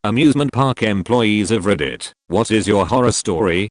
Amusement park employees of Reddit, what is your horror story?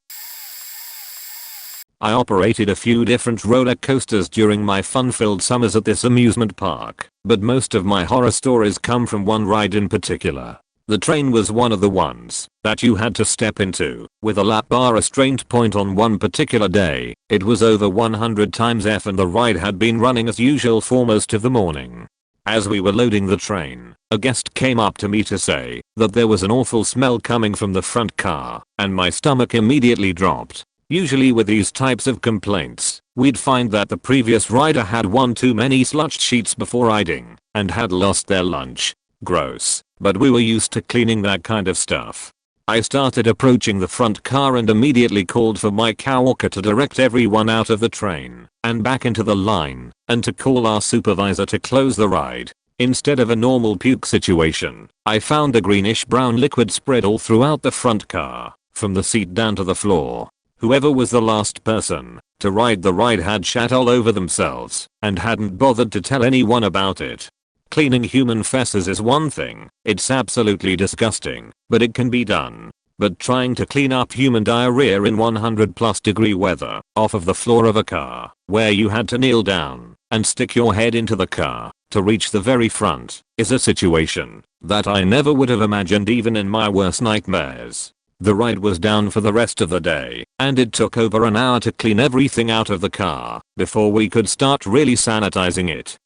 I operated a few different roller coasters during my fun-filled summers at this amusement park, but most of my horror stories come from one ride in particular. The train was one of the ones that you had to step into, with a lap bar restraint point on one particular day. It was over 100 times F and the ride had been running as usual for most of the morning. As we were loading the train, a guest came up to me to say that there was an awful smell coming from the front car, and my stomach immediately dropped. Usually with these types of complaints, we'd find that the previous rider had one too many sludged sheets before riding, and had lost their lunch. Gross, but we were used to cleaning that kind of stuff. I started approaching the front car and immediately called for my coworker to direct everyone out of the train and back into the line, and to call our supervisor to close the ride. Instead of a normal puke situation, I found a greenish brown liquid spread all throughout the front car, from the seat down to the floor. Whoever was the last person to ride the ride had shat all over themselves and hadn't bothered to tell anyone about it. Cleaning human feces is one thing, it's absolutely disgusting, but it can be done. But trying to clean up human diarrhea in 100+ degree weather off of the floor of a car, where you had to kneel down and stick your head into the car to reach the very front, is a situation that I never would have imagined even in my worst nightmares. The ride was down for the rest of the day, and it took over an hour to clean everything out of the car before we could start really sanitizing it.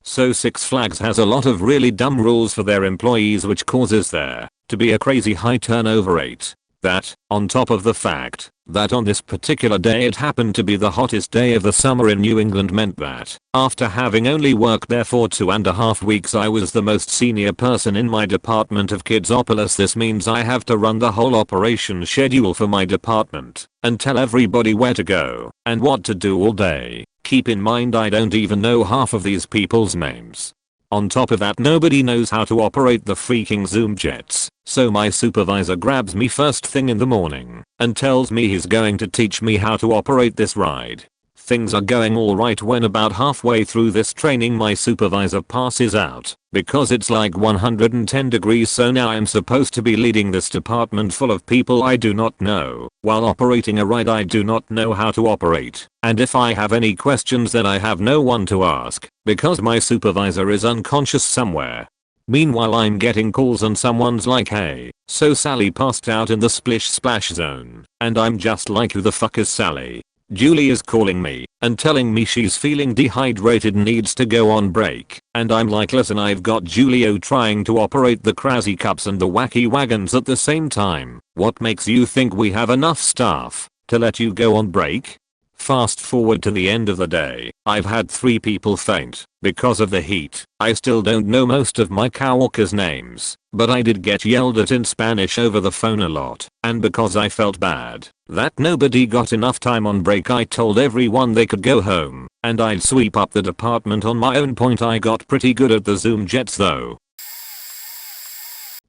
So Six Flags has a lot of really dumb rules for their employees, which causes there to be a crazy high turnover rate. That, on top of the fact that on this particular day it happened to be the hottest day of the summer in New England, meant that after having only worked there for 2.5 weeks I was the most senior person in my department of Kidsopolis. This means I have to run the whole operation schedule for my department and tell everybody where to go and what to do all day. Keep in mind I don't even know half of these people's names. On top of that, nobody knows how to operate the freaking Zoom jets, so my supervisor grabs me first thing in the morning and tells me he's going to teach me how to operate this ride. Things are going alright when about halfway through this training my supervisor passes out because it's like 110 degrees, so now I'm supposed to be leading this department full of people I do not know while operating a ride I do not know how to operate, and if I have any questions then I have no one to ask because my supervisor is unconscious somewhere. Meanwhile I'm getting calls and someone's like, hey, so Sally passed out in the splish splash zone, and I'm just like, who the fuck is Sally? Julie is calling me and telling me she's feeling dehydrated and needs to go on break, and I'm like, listen, I've got Julio trying to operate the crazy cups and the wacky wagons at the same time. What makes you think we have enough staff to let you go on break? Fast forward to the end of the day, I've had 3 people faint because of the heat. I still don't know most of my coworkers' names, but I did get yelled at in Spanish over the phone a lot, and because I felt bad that nobody got enough time on break I told everyone they could go home and I'd sweep up the department on my own. Point, I got pretty good at the Zoom jets though.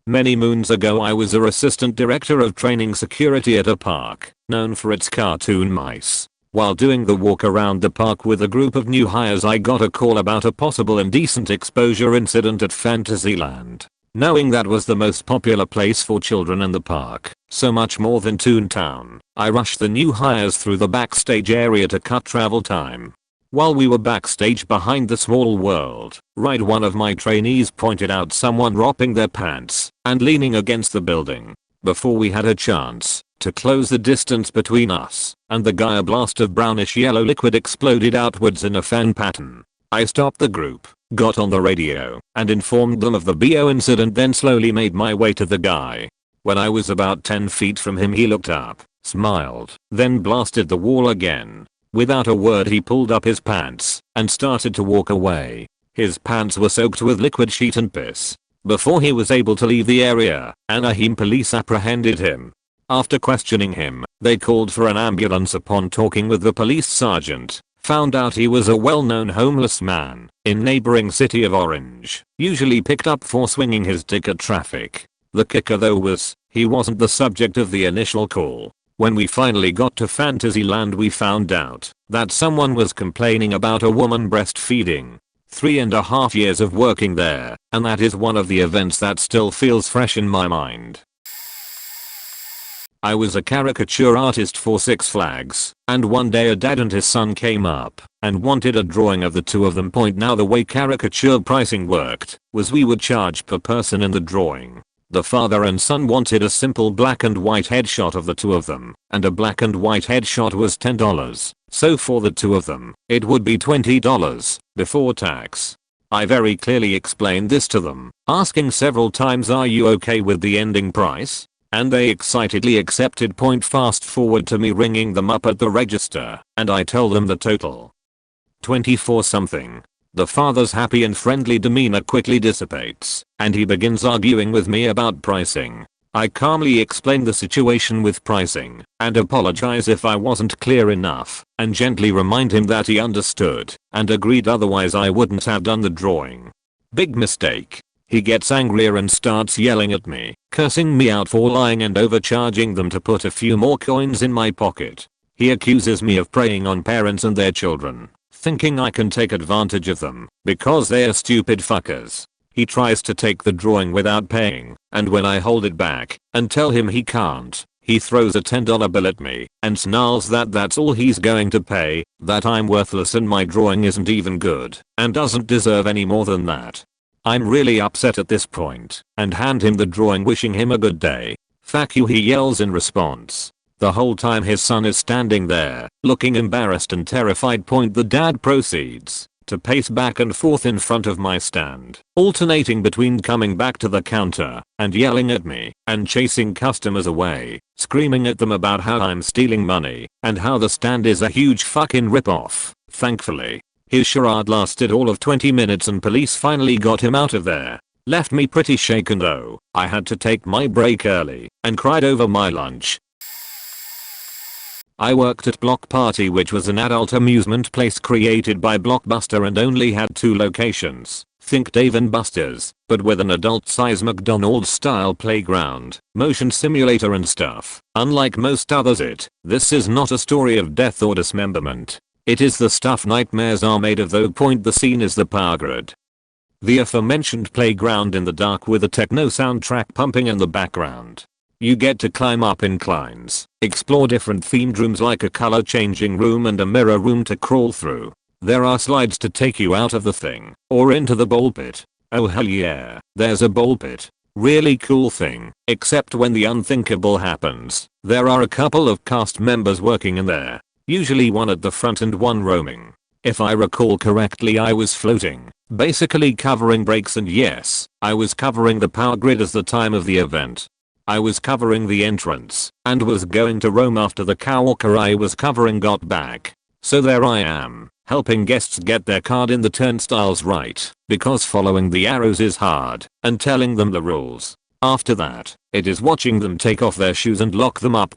Many moons ago I was a assistant director of training security at a park known for its cartoon mice. While doing the walk around the park with a group of new hires I got a call about a possible indecent exposure incident at Fantasyland. Knowing that was the most popular place for children in the park, so much more than Toontown, I rushed the new hires through the backstage area to cut travel time. While we were backstage behind the Small World ride, one of my trainees pointed out someone dropping their pants and leaning against the building. Before we had a chance to close the distance between us and the guy, a blast of brownish yellow liquid exploded outwards in a fan pattern. I stopped the group, got on the radio, and informed them of the BO incident, then slowly made my way to the guy. When I was about 10 feet from him he looked up, smiled, then blasted the wall again. Without a word he pulled up his pants and started to walk away. His pants were soaked with liquid sheet and piss. Before he was able to leave the area, Anaheim police apprehended him. After questioning him, they called for an ambulance. Upon talking with the police sergeant, found out he was a well-known homeless man in neighboring city of Orange, usually picked up for swinging his dick at traffic. The kicker though was, he wasn't the subject of the initial call. When we finally got to Fantasyland we found out that someone was complaining about a woman breastfeeding. 3.5 years of working there, and that is one of the events that still feels fresh in my mind. I was a caricature artist for Six Flags, and one day a dad and his son came up and wanted a drawing of the two of them. Now the way caricature pricing worked was we would charge per person in the drawing. The father and son wanted a simple black and white headshot of the two of them, and a black and white headshot was $10. So for the two of them, it would be $20 before tax. I very clearly explained this to them, asking several times, are you okay with the ending price? And they excitedly accepted. Fast forward to me ringing them up at the register, and I tell them the total. 24 something. The father's happy and friendly demeanor quickly dissipates, and he begins arguing with me about pricing. I calmly explain the situation with pricing, and apologize if I wasn't clear enough, and gently remind him that he understood, and agreed, otherwise I wouldn't have done the drawing. Big mistake. He gets angrier and starts yelling at me, cursing me out for lying and overcharging them to put a few more coins in my pocket. He accuses me of preying on parents and their children, thinking I can take advantage of them because they are stupid fuckers. He tries to take the drawing without paying, and when I hold it back and tell him he can't, he throws a $10 bill at me and snarls that that's all he's going to pay, that I'm worthless and my drawing isn't even good and doesn't deserve any more than that. I'm really upset at this point and hand him the drawing, wishing him a good day. "Fuck you," he yells in response. The whole time his son is standing there, looking embarrassed and terrified. The dad proceeds to pace back and forth in front of my stand, alternating between coming back to the counter and yelling at me and chasing customers away, screaming at them about how I'm stealing money and how the stand is a huge fucking ripoff. Thankfully, his charade lasted all of 20 minutes and police finally got him out of there. Left me pretty shaken though. I had to take my break early and cried over my lunch. I worked at Block Party, which was an adult amusement place created by Blockbuster and only had 2 locations. Think Dave & Buster's, but with an adult-size McDonald's style playground, motion simulator and stuff. Unlike most others, this is not a story of death or dismemberment. It is the stuff nightmares are made of though. The scene is the power grid. The aforementioned playground in the dark with a techno soundtrack pumping in the background. You get to climb up inclines, explore different themed rooms like a color changing room and a mirror room to crawl through. There are slides to take you out of the thing, or into the ball pit. Oh hell yeah, there's a ball pit. Really cool thing, except when the unthinkable happens. There are a couple of cast members working in there. Usually one at the front and one roaming. If I recall correctly, I was floating, basically covering breaks, and yes, I was covering the power grid as the time of the event. I was covering the entrance and was going to roam after the coworker I was covering got back. So there I am, helping guests get their card in the turnstiles right, because following the arrows is hard, and telling them the rules. After that, it is watching them take off their shoes and lock them up.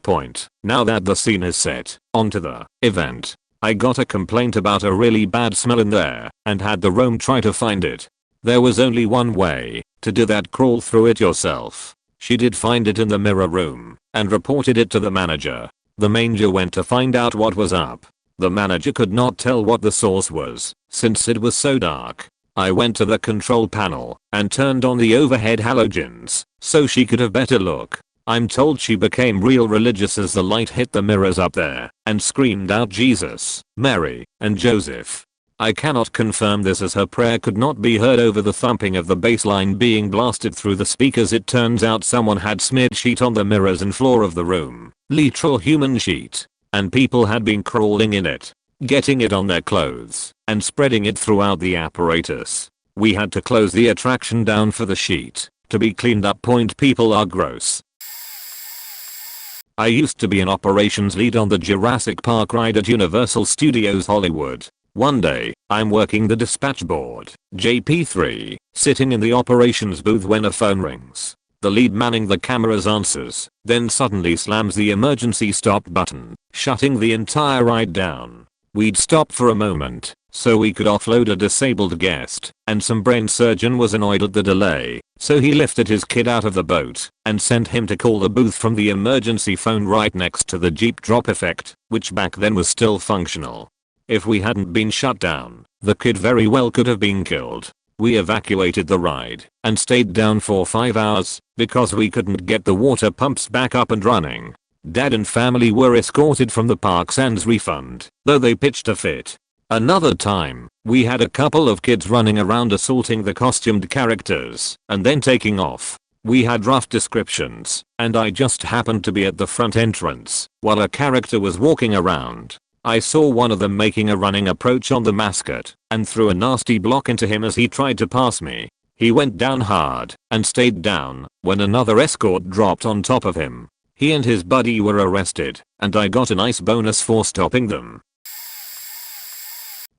Now that the scene is set, onto the event. I got a complaint about a really bad smell in there and had the roam try to find it. There was only one way to do that: crawl through it yourself. She did find it in the mirror room and reported it to the manager. The manager went to find out what was up. The manager could not tell what the source was since it was so dark. I went to the control panel and turned on the overhead halogens so she could have better look. I'm told she became real religious as the light hit the mirrors up there and screamed out Jesus, Mary, and Joseph. I cannot confirm this as her prayer could not be heard over the thumping of the bass line being blasted through the speakers. It turns out someone had smeared sheet on the mirrors and floor of the room, literal human sheet, and people had been crawling in it, getting it on their clothes, and spreading it throughout the apparatus. We had to close the attraction down for the sheet to be cleaned up. People are gross. I used to be an operations lead on the Jurassic Park ride at Universal Studios Hollywood. One day, I'm working the dispatch board, JP3, sitting in the operations booth when a phone rings. The lead manning the cameras answers, then suddenly slams the emergency stop button, shutting the entire ride down. We'd stopped for a moment so we could offload a disabled guest, and some brain surgeon was annoyed at the delay, so he lifted his kid out of the boat and sent him to call the booth from the emergency phone right next to the Jeep drop effect, which back then was still functional. If we hadn't been shut down, the kid very well could have been killed. We evacuated the ride and stayed down for 5 hours because we couldn't get the water pumps back up and running. Dad and family were escorted from the park sans refund, though they pitched a fit. Another time, we had a couple of kids running around assaulting the costumed characters and then taking off. We had rough descriptions, and I just happened to be at the front entrance while a character was walking around. I saw one of them making a running approach on the mascot and threw a nasty block into him as he tried to pass me. He went down hard and stayed down when another escort dropped on top of him. He and his buddy were arrested, and I got a nice bonus for stopping them.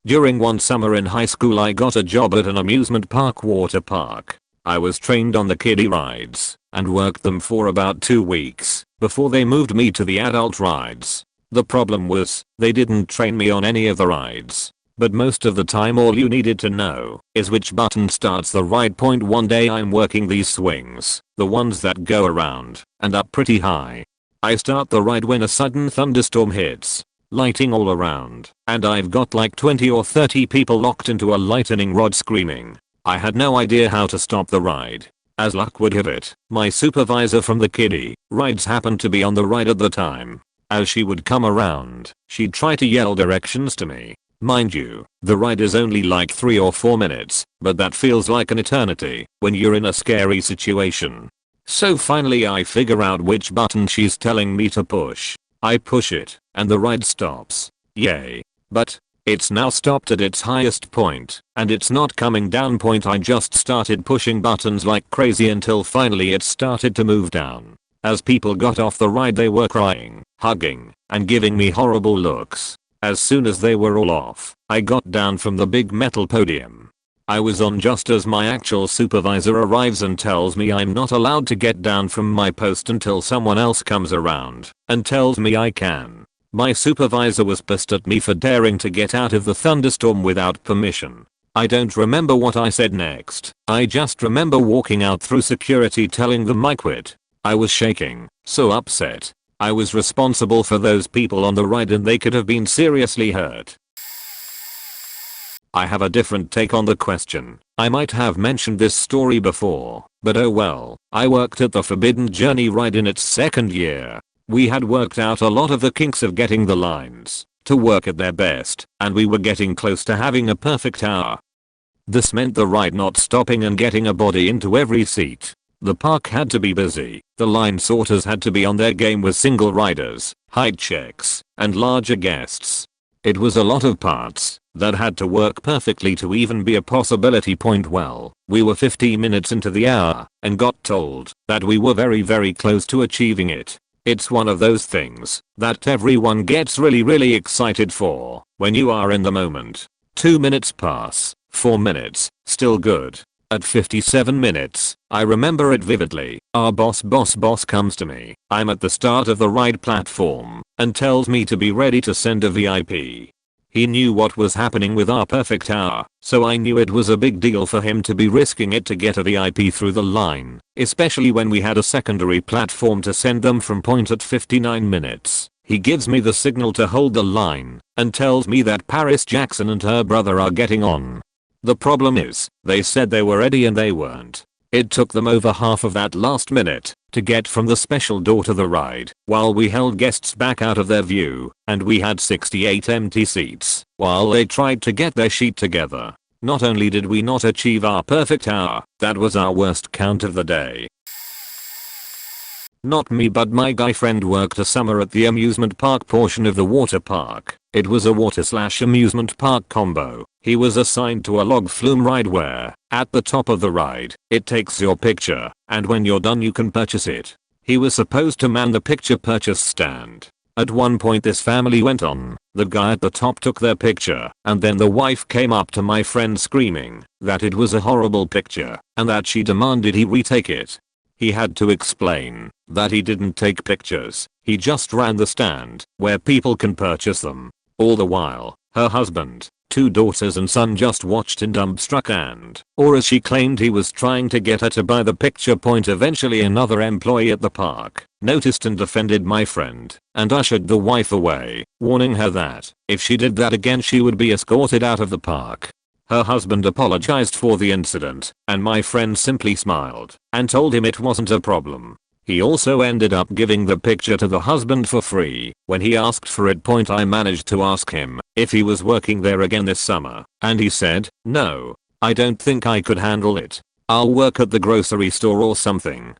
During one summer in high school I got a job at an amusement park water park. I was trained on the kiddie rides and worked them for about 2 weeks before they moved me to the adult rides. The problem was, they didn't train me on any of the rides. But most of the time all you needed to know is which button starts the ride. One day I'm working these swings, the ones that go around and up pretty high. I start the ride when a sudden thunderstorm hits, lighting all around, and I've got like 20 or 30 people locked into a lightning rod screaming. I had no idea how to stop the ride. As luck would have it, my supervisor from the kiddie rides happened to be on the ride at the time. As she would come around, she'd try to yell directions to me. Mind you, the ride is only like 3 or 4 minutes, but that feels like an eternity when you're in a scary situation. So finally I figure out which button she's telling me to push. I push it, and the ride stops. Yay. But it's now stopped at its highest point, and it's not coming down. I just started pushing buttons like crazy until finally it started to move down. As people got off the ride they were crying, hugging, and giving me horrible looks. As soon as they were all off, I got down from the big metal podium. I was on just as my actual supervisor arrives and tells me I'm not allowed to get down from my post until someone else comes around and tells me I can. My supervisor was pissed at me for daring to get out of the thunderstorm without permission. I don't remember what I said next. I just remember walking out through security telling them I quit. I was shaking, so upset. I was responsible for those people on the ride and they could have been seriously hurt. I have a different take on the question. I might have mentioned this story before, but oh well. I worked at the Forbidden Journey ride in its 2nd year. We had worked out a lot of the kinks of getting the lines to work at their best, and we were getting close to having a perfect hour. This meant the ride not stopping and getting a body into every seat. The park had to be busy, the line sorters had to be on their game with single riders, height checks, and larger guests. It was a lot of parts that had to work perfectly to even be a possibility. Well, we were 15 minutes into the hour and got told that we were very close to achieving it. It's one of those things that everyone gets really excited for when you are in the moment. 2 minutes pass, 4 minutes, still good. At 57 minutes, I remember it vividly, our boss comes to me. I'm at the start of the ride platform and tells me to be ready to send a VIP. He knew what was happening with our perfect hour, so I knew it was a big deal for him to be risking it to get a VIP through the line, especially when we had a secondary platform to send them from. At 59 minutes, he gives me the signal to hold the line and tells me that Paris Jackson and her brother are getting on. The problem is, they said they were ready and they weren't. It took them over half of that last minute to get from the special door to the ride while we held guests back out of their view, and we had 68 empty seats while they tried to get their sheet together. Not only did we not achieve our perfect hour, that was our worst count of the day. Not me, but my guy friend worked a summer at the amusement park portion of the water park. It was a water/amusement park combo. He was assigned to a log flume ride where, at the top of the ride, it takes your picture, and when you're done you can purchase it. He was supposed to man the picture purchase stand. At one point this family went on, the guy at the top took their picture, and then the wife came up to my friend screaming that it was a horrible picture, and that she demanded he retake it. He had to explain that he didn't take pictures, he just ran the stand where people can purchase them. All the while, Her husband, 2 daughters and son just watched in dumbstruck and, or as she claimed, he was trying to get her to buy the picture. Eventually another employee at the park noticed and defended my friend and ushered the wife away, warning her that if she did that again she would be escorted out of the park. Her husband apologized for the incident and my friend simply smiled and told him it wasn't a problem. He also ended up giving the picture to the husband for free when he asked for it. I managed to ask him if he was working there again this summer, and he said, "No, I don't think I could handle it. I'll work at the grocery store or something."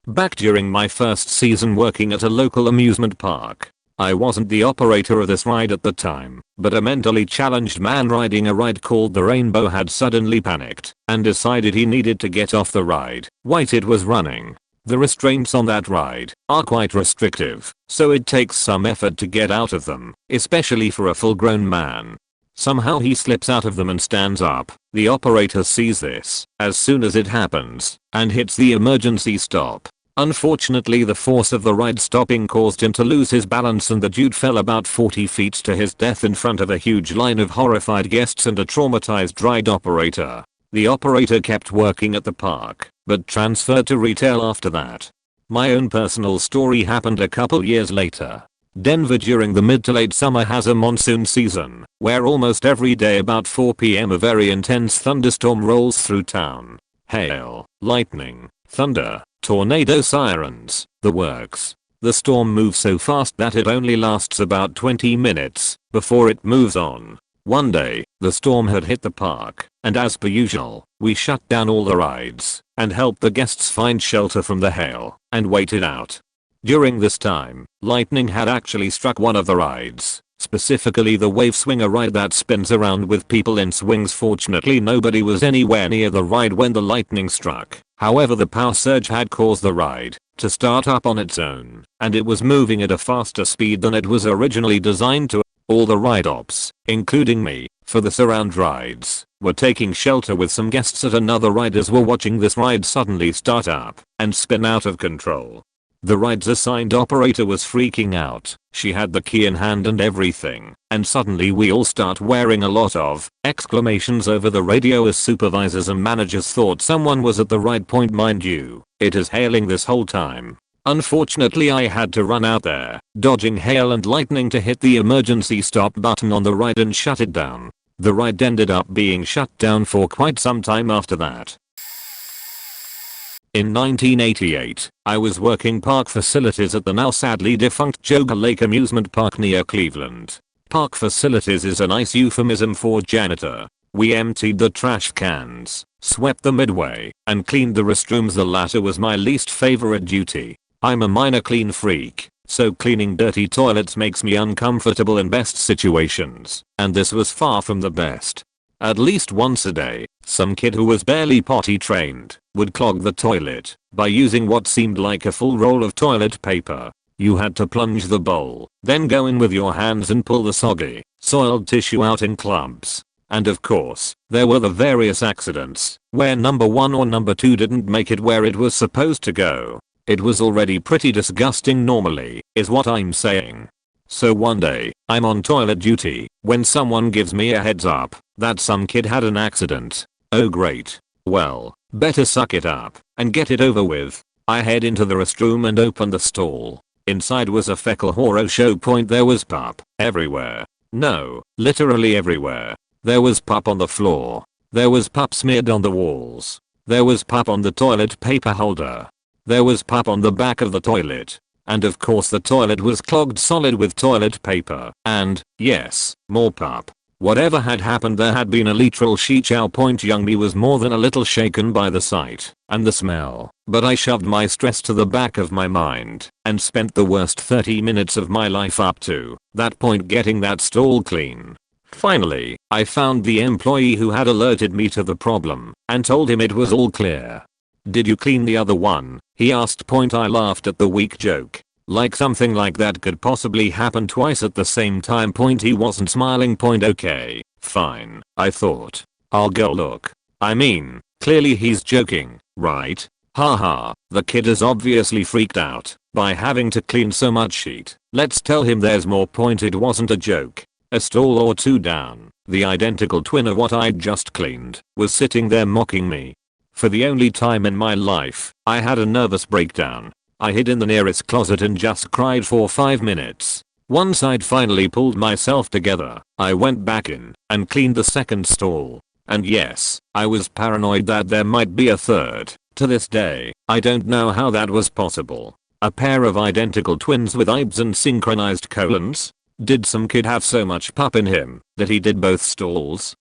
Back during my first season working at a local amusement park, I wasn't the operator of this ride at the time, but a mentally challenged man riding a ride called the Rainbow had suddenly panicked and decided he needed to get off the ride while it was running. The restraints on that ride are quite restrictive, so it takes some effort to get out of them, especially for a full-grown man. Somehow he slips out of them and stands up. The operator sees this as soon as it happens and hits the emergency stop. Unfortunately, the force of the ride stopping caused him to lose his balance and the dude fell about 40 feet to his death in front of a huge line of horrified guests and a traumatized ride operator. The operator kept working at the park, but transferred to retail after that. My own personal story happened a couple years later. Denver during the mid to late summer has a monsoon season, where almost every day about 4 p.m. a very intense thunderstorm rolls through town. Hail, lightning, thunder, tornado sirens, the works. The storm moves so fast that it only lasts about 20 minutes before it moves on. One day, the storm had hit the park, and as per usual, we shut down all the rides and helped the guests find shelter from the hail and waited out. During this time, lightning had actually struck one of the rides, specifically the wave swinger ride that spins around with people in swings. Fortunately, nobody was anywhere near the ride when the lightning struck. However, the power surge had caused the ride to start up on its own, and it was moving at a faster speed than it was originally designed to. All the ride ops, including me, for the surround rides, were taking shelter with some guests at another ride as were watching this ride suddenly start up and spin out of control. The ride's assigned operator was freaking out. She had the key in hand and everything, and suddenly we all start wearing a lot of exclamations over the radio as supervisors and managers thought someone was at the ride. Mind you, it is hailing this whole time. Unfortunately, I had to run out there, dodging hail and lightning to hit the emergency stop button on the ride and shut it down. The ride ended up being shut down for quite some time after that. In 1988, I was working park facilities at the now sadly defunct Joker Lake amusement park near Cleveland. Park facilities is a nice euphemism for janitor. We emptied the trash cans, swept the midway, and cleaned the restrooms. The latter was my least favorite duty. I'm a minor clean freak, so cleaning dirty toilets makes me uncomfortable in best situations, and this was far from the best. At least once a day, some kid who was barely potty trained would clog the toilet by using what seemed like a full roll of toilet paper. You had to plunge the bowl, then go in with your hands and pull the soggy, soiled tissue out in clumps. And of course, there were the various accidents where number 1 or number 2 didn't make it where it was supposed to go. It was already pretty disgusting normally, is what I'm saying. So one day, I'm on toilet duty when someone gives me a heads up that some kid had an accident. Oh great. Well, better suck it up and get it over with. I head into the restroom and open the stall. Inside was a fecal horror show. There was pup everywhere. No, literally everywhere. There was pup on the floor. There was pup smeared on the walls. There was pup on the toilet paper holder. There was pup on the back of the toilet. And of course the toilet was clogged solid with toilet paper. And, yes, more pup. Whatever had happened there had been a literal shit show. Young me was more than a little shaken by the sight and the smell, but I shoved my stress to the back of my mind and spent the worst 30 minutes of my life up to that point getting that stall clean. Finally, I found the employee who had alerted me to the problem and told him it was all clear. "Did you clean the other one?" he asked. I laughed at the weak joke. Like something like that could possibly happen twice at the same time. He wasn't smiling. Okay, fine, I thought. I'll go look. I mean, clearly he's joking, right? Haha, the kid is obviously freaked out by having to clean so much shit. Let's tell him there's more point, it wasn't a joke. A stall or two down, the identical twin of what I'd just cleaned was sitting there mocking me. For the only time in my life, I had a nervous breakdown. I hid in the nearest closet and just cried for 5 minutes. Once I'd finally pulled myself together, I went back in and cleaned the second stall. And yes, I was paranoid that there might be a third. To this day, I don't know how that was possible. A pair of identical twins with ibs and synchronized colons? Did some kid have so much pup in him that he did both stalls?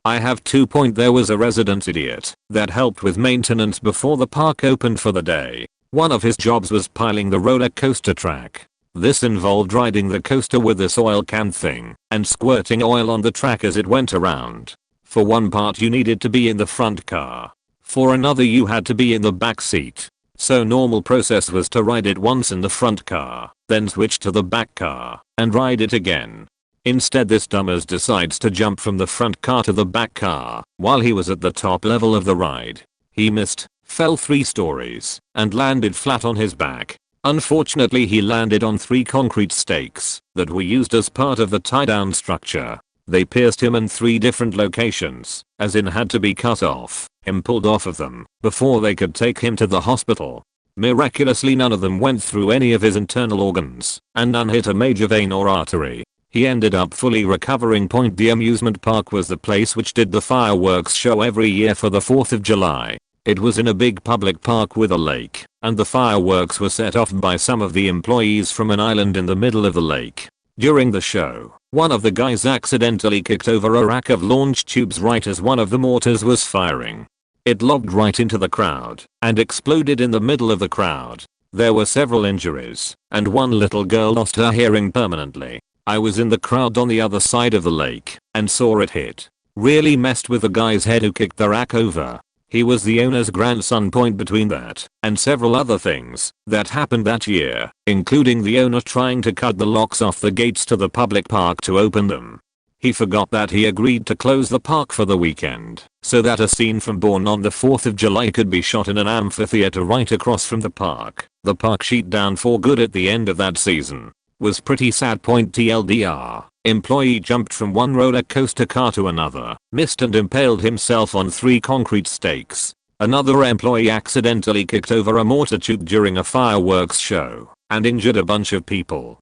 I have 2. There was a resident idiot that helped with maintenance before the park opened for the day. One of his jobs was piling the roller coaster track. This involved riding the coaster with this oil can thing and squirting oil on the track as it went around. For one part you needed to be in the front car. For another you had to be in the back seat. So normal process was to ride it once in the front car, then switch to the back car and ride it again. Instead this dumbass decides to jump from the front car to the back car while he was at the top level of the ride. He missed, fell 3 stories, and landed flat on his back. Unfortunately he landed on 3 concrete stakes that were used as part of the tie-down structure. They pierced him in 3 different locations, as in had to be cut off and pulled off of them before they could take him to the hospital. Miraculously none of them went through any of his internal organs, and none hit a major vein or artery. He ended up fully recovering. The amusement park was the place which did the fireworks show every year for the 4th of July. It was in a big public park with a lake, and the fireworks were set off by some of the employees from an island in the middle of the lake. During the show, one of the guys accidentally kicked over a rack of launch tubes right as one of the mortars was firing. It lobbed right into the crowd and exploded in the middle of the crowd. There were several injuries, and one little girl lost her hearing permanently. I was in the crowd on the other side of the lake and saw it hit. Really messed with the guy's head who kicked the rack over. He was the owner's grandson. Between that and several other things that happened that year, including the owner trying to cut the locks off the gates to the public park to open them. He forgot that he agreed to close the park for the weekend so that a scene from Born on the 4th of July could be shot in an amphitheater right across from the park. The park shut down for good at the end of that season. Was pretty sad. TLDR. Employee jumped from one roller coaster car to another, missed and impaled himself on 3 concrete stakes. Another employee accidentally kicked over a mortar tube during a fireworks show and injured a bunch of people.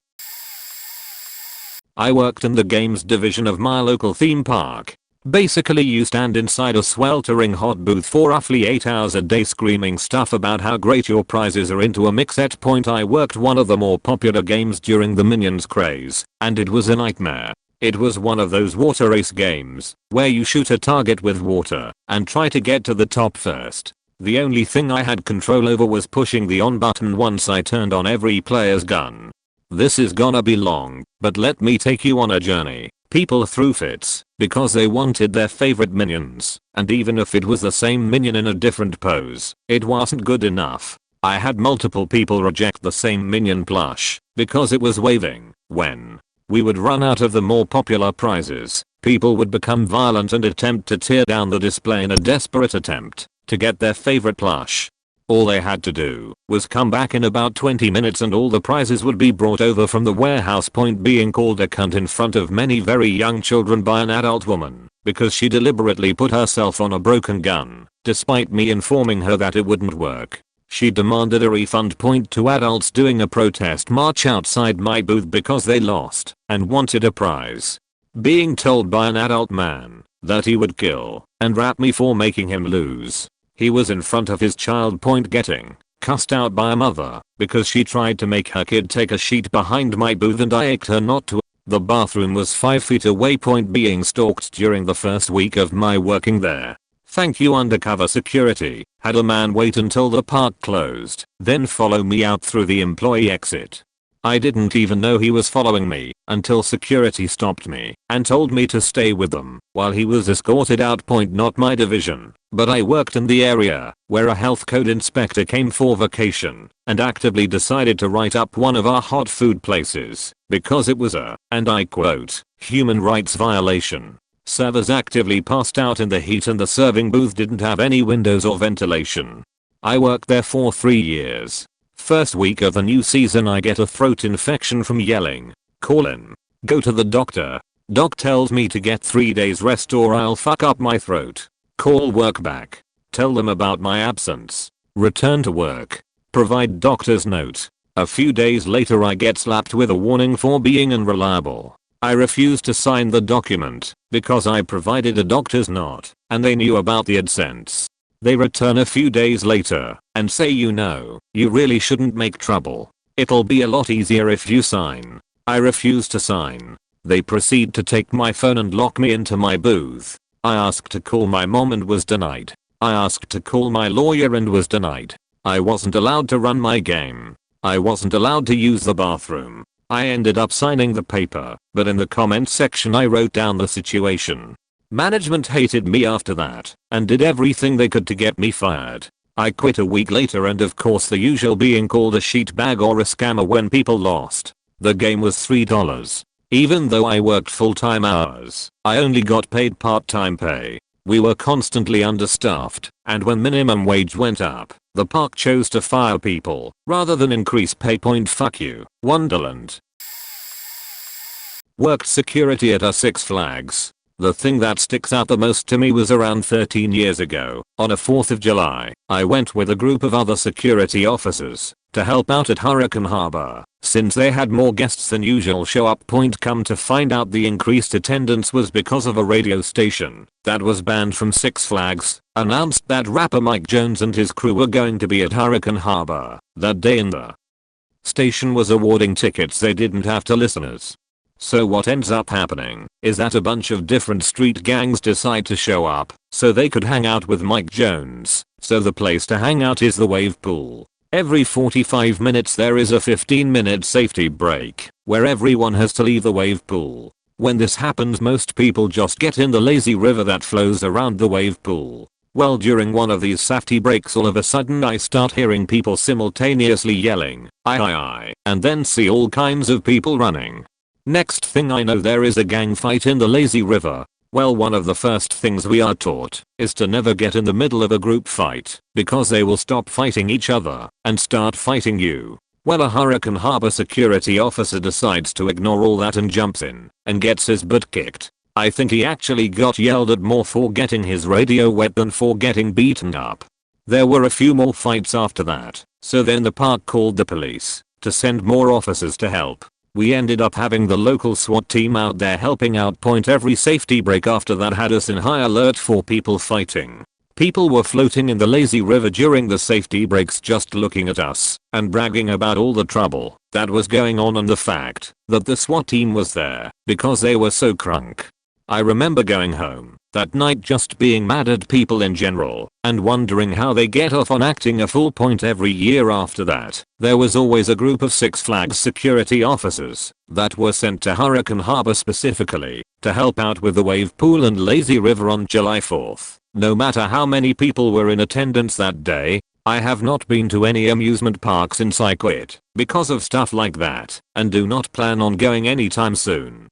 I worked in the games division of my local theme park. Basically you stand inside a sweltering hot booth for roughly 8 hours a day screaming stuff about how great your prizes are into a mix. I worked one of the more popular games during the Minions craze, and it was a nightmare. It was one of those water race games, where you shoot a target with water and try to get to the top first. The only thing I had control over was pushing the on button once I turned on every player's gun. This is gonna be long, but let me take you on a journey. People threw fits because they wanted their favorite minions, and even if it was the same minion in a different pose, it wasn't good enough. I had multiple people reject the same minion plush because it was waving. When we would run out of the more popular prizes, people would become violent and attempt to tear down the display in a desperate attempt to get their favorite plush. All they had to do was come back in about 20 minutes and all the prizes would be brought over from the warehouse. Being called a cunt in front of many very young children by an adult woman because she deliberately put herself on a broken gun, despite me informing her that it wouldn't work. She demanded a refund. To adults doing a protest march outside my booth because they lost and wanted a prize. Being told by an adult man that he would kill and rap me for making him lose. He was in front of his child. Getting cussed out by a mother because she tried to make her kid take a sheet behind my booth and I asked her not to. The bathroom was 5 feet away. Being stalked during the first week of my working there. Thank you undercover security. Had a man wait until the park closed, then follow me out through the employee exit. I didn't even know he was following me until security stopped me and told me to stay with them while he was escorted out. Not my division, but I worked in the area where a health code inspector came for vacation and actively decided to write up one of our hot food places because it was a, and I quote, human rights violation. Servers actively passed out in the heat and the serving booth didn't have any windows or ventilation. I worked there for 3 years. First week of the new season I get a throat infection from yelling. Call in. Go to the doctor. Doc tells me to get 3 days rest or I'll fuck up my throat. Call work back. Tell them about my absence. Return to work. Provide doctor's note. A few days later I get slapped with a warning for being unreliable. I refuse to sign the document because I provided a doctor's note and they knew about the AdSense. They return a few days later and say you really shouldn't make trouble. It'll be a lot easier if you sign. I refuse to sign. They proceed to take my phone and lock me into my booth. I asked to call my mom and was denied. I asked to call my lawyer and was denied. I wasn't allowed to run my game. I wasn't allowed to use the bathroom. I ended up signing the paper, but in the comments section I wrote down the situation. Management hated me after that and did everything they could to get me fired. I quit a week later and of course the usual being called a sheet bag or a scammer when people lost. The game was $3. Even though I worked full-time hours, I only got paid part-time pay. We were constantly understaffed, and when minimum wage went up, the park chose to fire people rather than increase pay. Fuck you, Wonderland. Worked security at a Six Flags. The thing that sticks out the most to me was around 13 years ago, on a 4th of July, I went with a group of other security officers to help out at Hurricane Harbor. Since they had more guests than usual show up. Come to find out the increased attendance was because of a radio station that was banned from Six Flags announced that rapper Mike Jones and his crew were going to be at Hurricane Harbor that day and the station was awarding tickets they didn't have to listeners. So what ends up happening is that a bunch of different street gangs decide to show up so they could hang out with Mike Jones. So the place to hang out is the wave pool. Every 45 minutes there is a 15-minute safety break where everyone has to leave the wave pool. When this happens most people just get in the lazy river that flows around the wave pool. Well, during one of these safety breaks all of a sudden I start hearing people simultaneously yelling I and then see all kinds of people running. Next thing I know there is a gang fight in the lazy river. Well, one of the first things we are taught is to never get in the middle of a group fight because they will stop fighting each other and start fighting you. Well, a Hurricane Harbor security officer decides to ignore all that and jumps in and gets his butt kicked. I think he actually got yelled at more for getting his radio wet than for getting beaten up. There were a few more fights after that, so then the park called the police to send more officers to help. We ended up having the local SWAT team out there helping out. Every safety break after that had us in high alert for people fighting. People were floating in the lazy river during the safety breaks just looking at us and bragging about all the trouble that was going on and the fact that the SWAT team was there because they were so crunk. I remember going home that night just being mad at people in general and wondering how they get off on acting a fool. Every year after that, there was always a group of Six Flags security officers that were sent to Hurricane Harbor specifically to help out with the wave pool and lazy river on July 4th. No matter how many people were in attendance that day, I have not been to any amusement park since I quit because of stuff like that and do not plan on going anytime soon.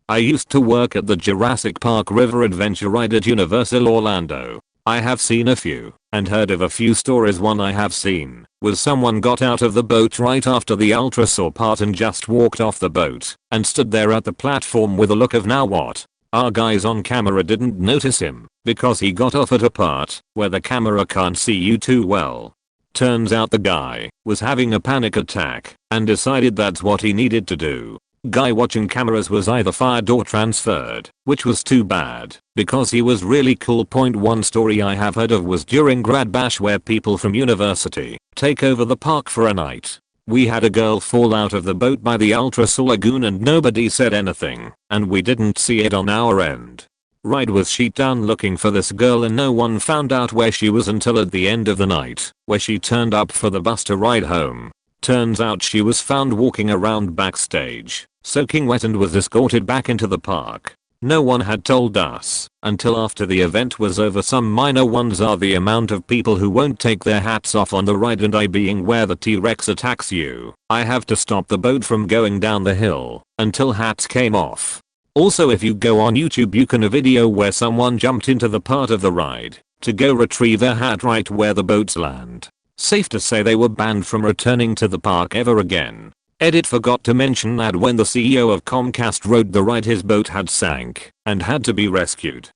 I used to work at the Jurassic Park River Adventure ride at Universal Orlando. I have seen a few and heard of a few stories. One I have seen was someone got out of the boat right after the ultra saw part and just walked off the boat and stood there at the platform with a look of now what? Our guys on camera didn't notice him because he got off at a part where the camera can't see you too well. Turns out the guy was having a panic attack and decided that's what he needed to do. Guy watching cameras was either fired or transferred, which was too bad because he was really cool. One story I have heard of was during Grad Bash where people from university take over the park for a night. We had a girl fall out of the boat by the Ultra Saw Lagoon and nobody said anything, and we didn't see it on our end. Ride was sheet down looking for this girl and no one found out where she was until at the end of the night, where she turned up for the bus to ride home. Turns out she was found walking around backstage, soaking wet, and was escorted back into the park. No one had told us until after the event was over. Some minor ones are the amount of people who won't take their hats off on the ride and I being where the T-Rex attacks you. I have to stop the boat from going down the hill until hats came off. Also, if you go on YouTube you can a video where someone jumped into the part of the ride to go retrieve their hat right where the boats land. Safe to say they were banned from returning to the park ever again. Edit forgot to mention that when the CEO of Comcast rode the ride his boat had sank and had to be rescued.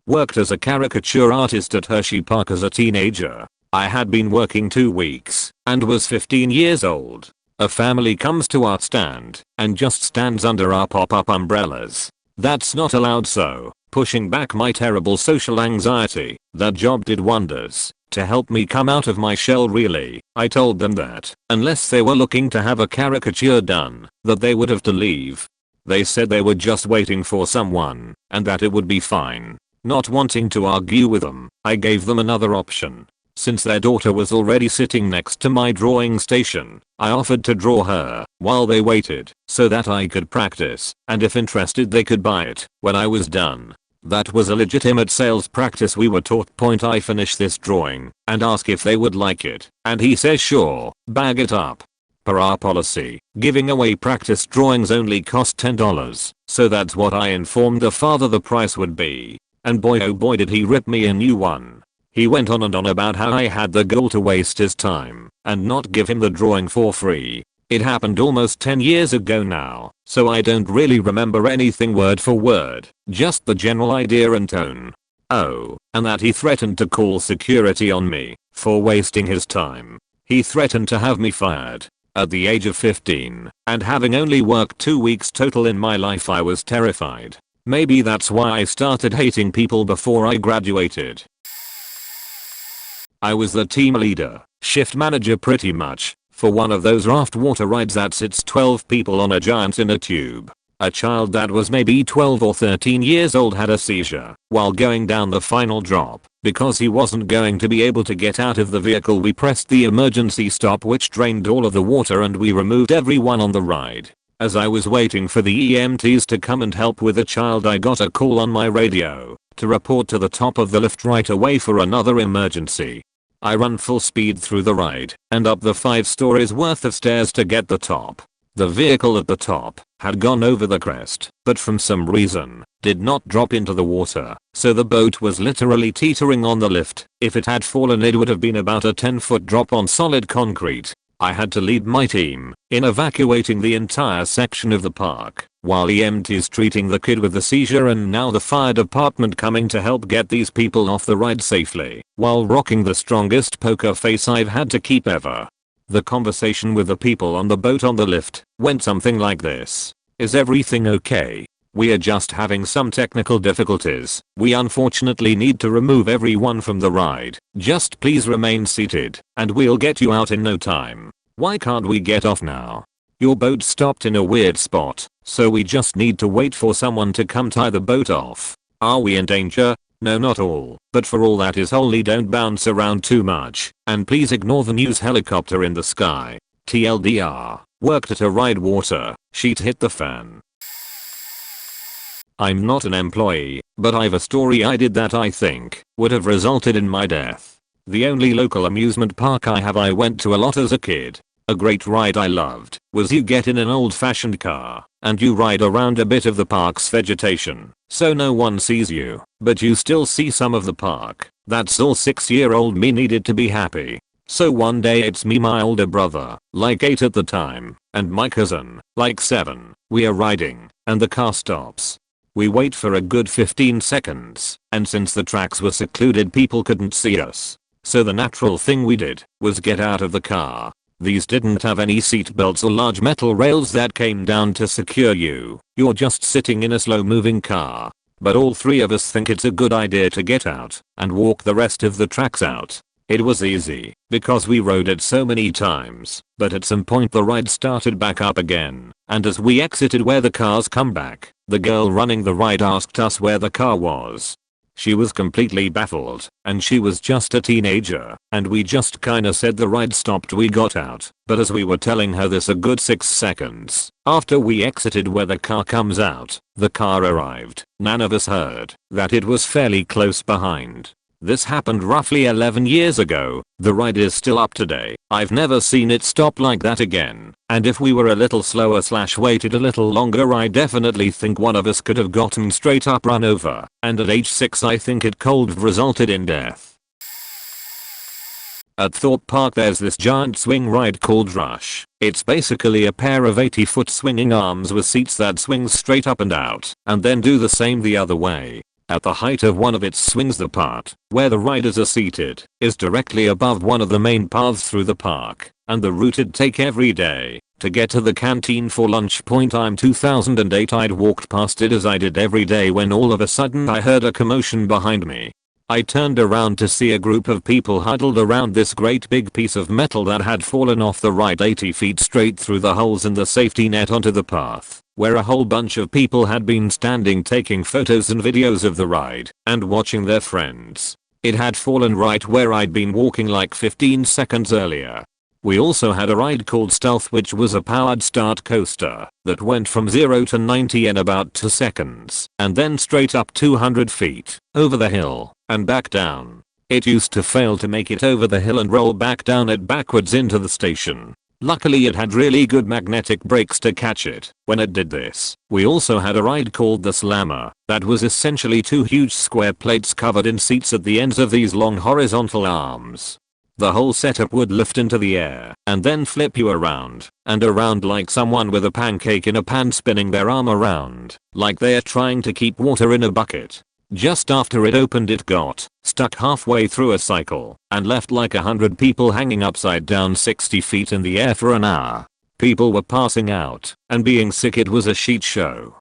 Worked as a caricature artist at Hershey Park as a teenager. I had been working 2 weeks and was 15 years old. A family comes to our stand and just stands under our pop-up umbrellas. That's not allowed, so, pushing back my terrible social anxiety, that job did wonders to help me come out of my shell really. I told them that, unless they were looking to have a caricature done, that they would have to leave. They said they were just waiting for someone, and that it would be fine. Not wanting to argue with them, I gave them another option. Since their daughter was already sitting next to my drawing station, I offered to draw her while they waited so that I could practice, and if interested they could buy it when I was done. That was a legitimate sales practice we were taught. I finish this drawing and ask if they would like it, and he says sure, bag it up. Per our policy, giving away practice drawings only cost $10, so that's what I informed the father the price would be. And boy oh boy did he rip me a new one. He went on and on about how I had the gall to waste his time and not give him the drawing for free. It happened almost 10 years ago now, so I don't really remember anything word for word, just the general idea and tone. Oh, and that he threatened to call security on me for wasting his time. He threatened to have me fired. At the age of 15, and having only worked 2 weeks total in my life, I was terrified. Maybe that's why I started hating people before I graduated. I was the team leader, shift manager pretty much, for one of those raft water rides that sits 12 people on a giant in a tube. A child that was maybe 12 or 13 years old had a seizure while going down the final drop. Because he wasn't going to be able to get out of the vehicle, we pressed the emergency stop which drained all of the water, and we removed everyone on the ride. As I was waiting for the EMTs to come and help with the child, I got a call on my radio to report to the top of the lift right away for another emergency. I run full speed through the ride and up the 5 stories worth of stairs to get the top. The vehicle at the top had gone over the crest, but from some reason did not drop into the water, so the boat was literally teetering on the lift. If it had fallen, it would have been about a 10-foot drop on solid concrete. I had to lead my team in evacuating the entire section of the park, while EMTs treating the kid with the seizure, and now the fire department coming to help get these people off the ride safely, while rocking the strongest poker face I've had to keep ever. The conversation with the people on the boat on the lift went something like this. Is everything okay? We are just having some technical difficulties. We unfortunately need to remove everyone from the ride. Just please remain seated and we'll get you out in no time. Why can't we get off now? Your boat stopped in a weird spot, so we just need to wait for someone to come tie the boat off. Are we in danger? No, not all, but for all that is holy, don't bounce around too much, and please ignore the news helicopter in the sky. TLDR, worked at a ride, water sheet hit the fan. I'm not an employee, but I've a story I did that I think would have resulted in my death. The only local amusement park I went to a lot as a kid. A great ride I loved was you get in an old-fashioned car and you ride around a bit of the park's vegetation, so no one sees you, but you still see some of the park. That's all 6-year-old me needed to be happy. So one day it's me, my older brother, like 8 at the time, and my cousin, like 7. We are riding, and the car stops. We wait for a good 15 seconds, and since the tracks were secluded, people couldn't see us. So the natural thing we did was get out of the car. These didn't have any seat belts or large metal rails that came down to secure you. You're just sitting in a slow moving car. But all 3 of us think it's a good idea to get out and walk the rest of the tracks out. It was easy because we rode it so many times, but at some point the ride started back up again, and as we exited where the cars come back, the girl running the ride asked us where the car was. She was completely baffled, and she was just a teenager, and we just kinda said the ride stopped. We got out, but as we were telling her this a good 6 seconds after we exited where the car comes out, the car arrived. None of us heard that it was fairly close behind. This happened roughly 11 years ago. The ride is still up today. I've never seen it stop like that again. And if we were a little slower / waited a little longer, I definitely think one of us could have gotten straight up run over. And at age 6 I think it could have resulted in death. At Thorpe Park there's this giant swing ride called Rush. It's basically a pair of 80-foot swinging arms with seats that swing straight up and out, and then do the same the other way. At the height of one of its swings, the part where the riders are seated is directly above one of the main paths through the park, and the route it'd take every day to get to the canteen for lunch. Time 2008. I'd walked past it as I did every day when all of a sudden I heard a commotion behind me. I turned around to see a group of people huddled around this great big piece of metal that had fallen off the ride 80 feet straight through the holes in the safety net onto the path, where a whole bunch of people had been standing taking photos and videos of the ride and watching their friends. It had fallen right where I'd been walking like 15 seconds earlier. We also had a ride called Stealth, which was a powered start coaster that went from 0 to 90 in about 2 seconds and then straight up 200 feet over the hill and back down. It used to fail to make it over the hill and roll back down it backwards into the station. Luckily it had really good magnetic brakes to catch it when it did this. We also had a ride called the Slammer that was essentially 2 huge square plates covered in seats at the ends of these long horizontal arms. The whole setup would lift into the air and then flip you around and around like someone with a pancake in a pan spinning their arm around like they're trying to keep water in a bucket. Just after it opened it got stuck halfway through a cycle and left like 100 people hanging upside down 60 feet in the air for an hour. People were passing out and being sick. It was a shit show.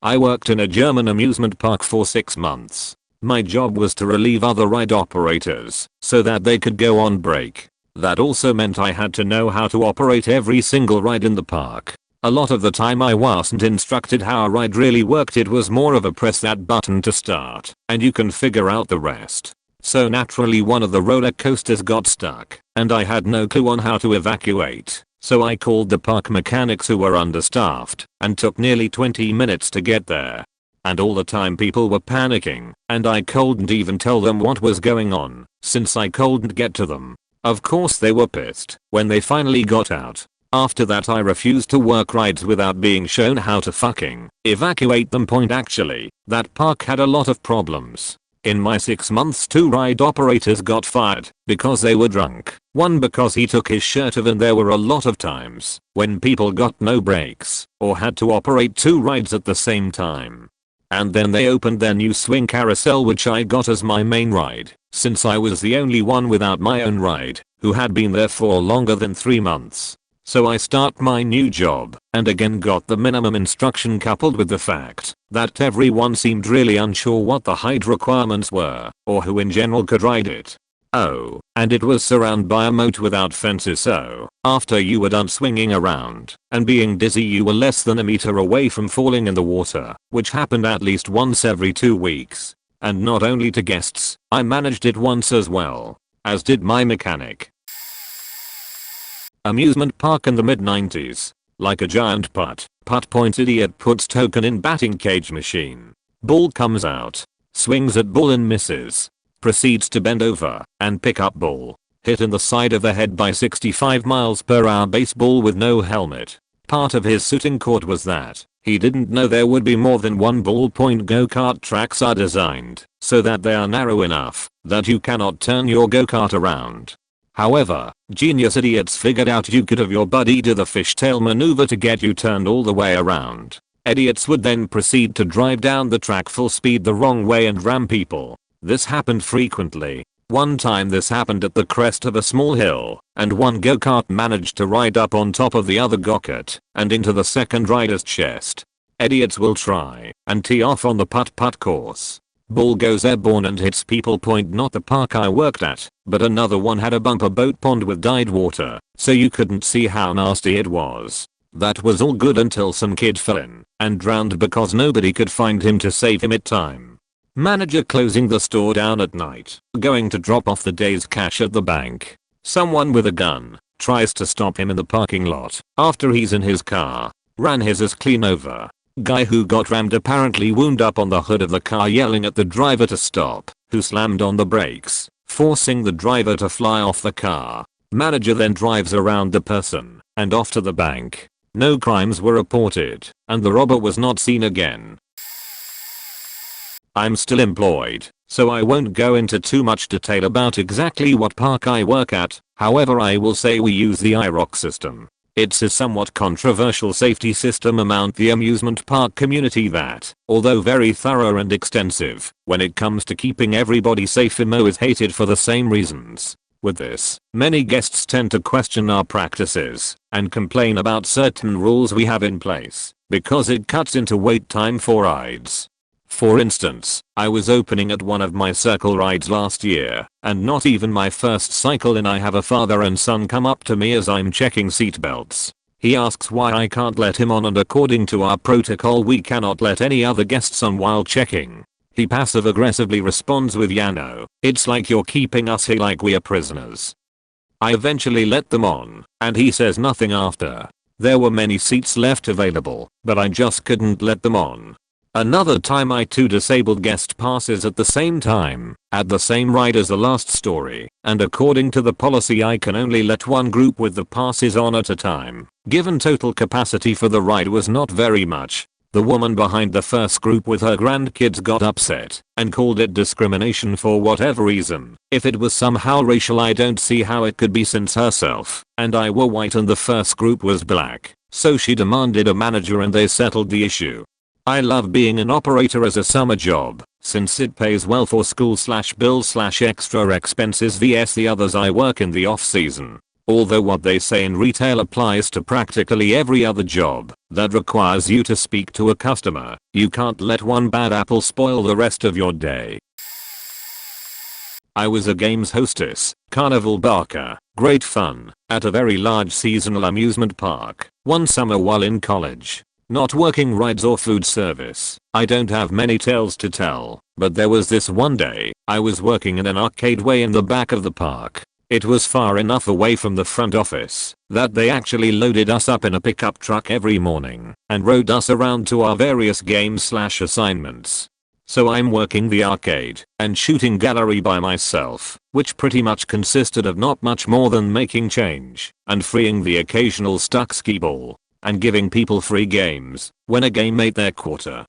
I worked in a German amusement park for 6 months. My job was to relieve other ride operators so that they could go on break. That also meant I had to know how to operate every single ride in the park. A lot of the time I wasn't instructed how a ride really worked. It was more of a press that button to start and you can figure out the rest. So naturally one of the roller coasters got stuck and I had no clue on how to evacuate. So I called the park mechanics, who were understaffed and took nearly 20 minutes to get there. And all the time people were panicking and I couldn't even tell them what was going on since I couldn't get to them. Of course they were pissed when they finally got out. After that I refused to work rides without being shown how to fucking evacuate them. Actually, that park had a lot of problems. In my 6 months 2 ride operators got fired because they were drunk. One because he took his shirt off, and there were a lot of times when people got no breaks or had to operate 2 rides at the same time. And then they opened their new swing carousel, which I got as my main ride since I was the only one without my own ride who had been there for longer than 3 months. So I start my new job and again got the minimum instruction, coupled with the fact that everyone seemed really unsure what the height requirements were or who in general could ride it. Oh, and it was surrounded by a moat without fences, so after you were done swinging around and being dizzy you were less than a meter away from falling in the water, which happened at least once every 2 weeks. And not only to guests, I managed it once as well, as did my mechanic. Amusement park in the mid-90s. Like a giant putt point, idiot puts token in batting cage machine. Ball comes out. Swings at ball and misses. Proceeds to bend over and pick up ball. Hit in the side of the head by 65 miles per hour baseball with no helmet. Part of his suiting court was that he didn't know there would be more than 1 ballpoint. Go-kart tracks are designed so that they are narrow enough that you cannot turn your go-kart around. However, genius idiots figured out you could have your buddy do the fishtail maneuver to get you turned all the way around. Idiots would then proceed to drive down the track full speed the wrong way and ram people. This happened frequently. One time this happened at the crest of a small hill, and one go-kart managed to ride up on top of the other go-kart and into the second rider's chest. Idiots will try and tee off on the putt-putt course. Ball goes airborne and hits people. Not the park I worked at, but another one had a bumper boat pond with dyed water, so you couldn't see how nasty it was. That was all good until some kid fell in and drowned because nobody could find him to save him at time. Manager closing the store down at night, going to drop off the day's cash at the bank. Someone with a gun tries to stop him in the parking lot after he's in his car. Ran his ass clean over. Guy who got rammed apparently wound up on the hood of the car yelling at the driver to stop, who slammed on the brakes, forcing the driver to fly off the car. Manager then drives around the person and off to the bank. No crimes were reported and the robber was not seen again. I'm still employed, so I won't go into too much detail about exactly what park I work at. However, I will say we use the IROC system. It's a somewhat controversial safety system among the amusement park community that, although very thorough and extensive, when it comes to keeping everybody safe, IMO is hated for the same reasons. With this, many guests tend to question our practices and complain about certain rules we have in place because it cuts into wait time for rides. For instance, I was opening at one of my circle rides last year, and not even my first cycle in I have a father and son come up to me as I'm checking seatbelts. He asks why I can't let him on, and according to our protocol we cannot let any other guests on while checking. He passive aggressively responds with "Yano, it's like you're keeping us here like we are prisoners." I eventually let them on, and he says nothing after. There were many seats left available, but I just couldn't let them on. Another time I too disabled guest passes at the same time, at the same ride as the last story, and according to the policy I can only let one group with the passes on at a time. Given total capacity for the ride was not very much, the woman behind the first group with her grandkids got upset and called it discrimination for whatever reason. If it was somehow racial, I don't see how it could be, since herself and I were white and the first group was black. So she demanded a manager and they settled the issue. I love being an operator as a summer job, since it pays well for school/bills/extra expenses vs the others I work in the off season. Although what they say in retail applies to practically every other job that requires you to speak to a customer, you can't let one bad apple spoil the rest of your day. I was a games hostess, carnival barker, great fun, at a very large seasonal amusement park, one summer while in college. Not working rides or food service, I don't have many tales to tell, but there was this one day, I was working in an arcade way in the back of the park. It was far enough away from the front office that they actually loaded us up in a pickup truck every morning and rode us around to our various games/assignments. So I'm working the arcade and shooting gallery by myself, which pretty much consisted of not much more than making change and freeing the occasional stuck ski ball and giving people free games when a game made their quarter.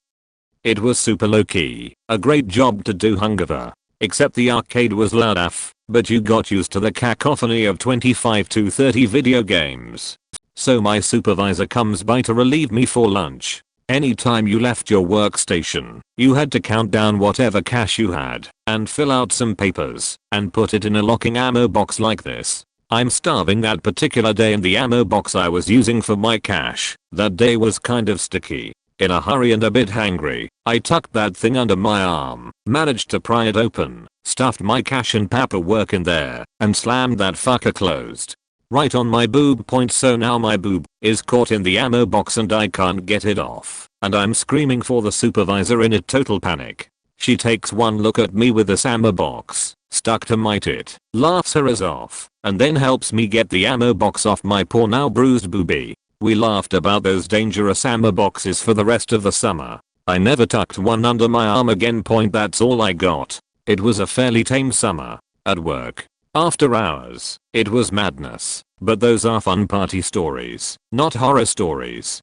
It was super low key, a great job to do hungover, except the arcade was loud AF, but you got used to the cacophony of 25 to 30 video games. So my supervisor comes by to relieve me for lunch. Anytime you left your workstation, you had to count down whatever cash you had and fill out some papers and put it in a locking ammo box like this. I'm starving that particular day and the ammo box I was using for my cash that day was kind of sticky. In a hurry and a bit hangry, I tucked that thing under my arm, managed to pry it open, stuffed my cash and paperwork in there, and slammed that fucker closed. Right on my boob point, so now my boob is caught in the ammo box and I can't get it off, and I'm screaming for the supervisor in a total panic. She takes one look at me with this ammo box stuck to my tit, laughs her ass off, and then helps me get the ammo box off my poor now bruised boobie. We laughed about those dangerous ammo boxes for the rest of the summer. I never tucked one under my arm again. Point, that's all I got. It was a fairly tame summer. At work, after hours, it was madness, but those are fun party stories, not horror stories.